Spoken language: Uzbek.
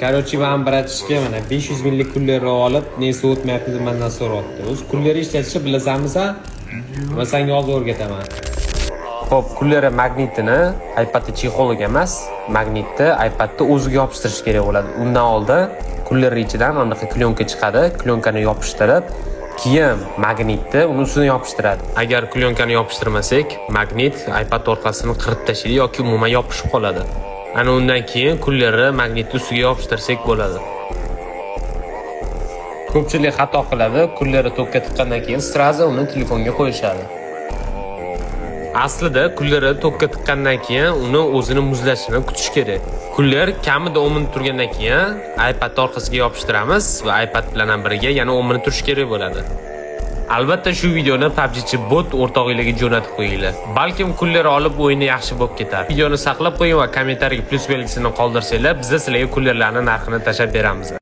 Короче, men bratishga mana 500 minglik kullerni olib, nesi o'tmayapti deb mendan so'rayapti. O'zi kullerni ishlatishni bilasanmi-sa? Men senga hozir o'rgataman. Xo'p, kulleri magnitini iPadda chexoliga emas, magnitni iPadda o'ziga yopishtirish kerak bo'ladi. Undan oldin kullerning ichidan anaqa plyonka chiqadi. Plyonkani yopishtirib, keyin magnitni uni ustiga yopishtiradi. Agar plyonkani yopishtirmasak, magnit iPad orqasini qirib tashlaydi yoki umuman yopishib qoladi. Ana undan keyin kullerni magnitni ustiga yopishtirsak bo'ladi. Ko'pchilik xato qiladi, kullerni tokka tiqqandan keyin srazi uni telefonga qo'yishadi. Aslida kullerni tokka tiqqandan keyin uni o'zini muzlashini kutish kerak. Kuller kamida 10 minut turgandan keyin iPad orqasiga yopishtiramiz va iPad bilan ham birga yana 10 minut turish kerak bo'ladi. Albatta shu videoni PUBG'chi bot o'rtog'inglarga jo'natib qo'yinglar. Balkim kuller olib o'yini yaxshi bo'lib ketar. Videoni saqlab qo'ying va kommentariyga plyus belgisini qoldirsanglar, biz sizlarga kullerlarning narxini tashab beramiz.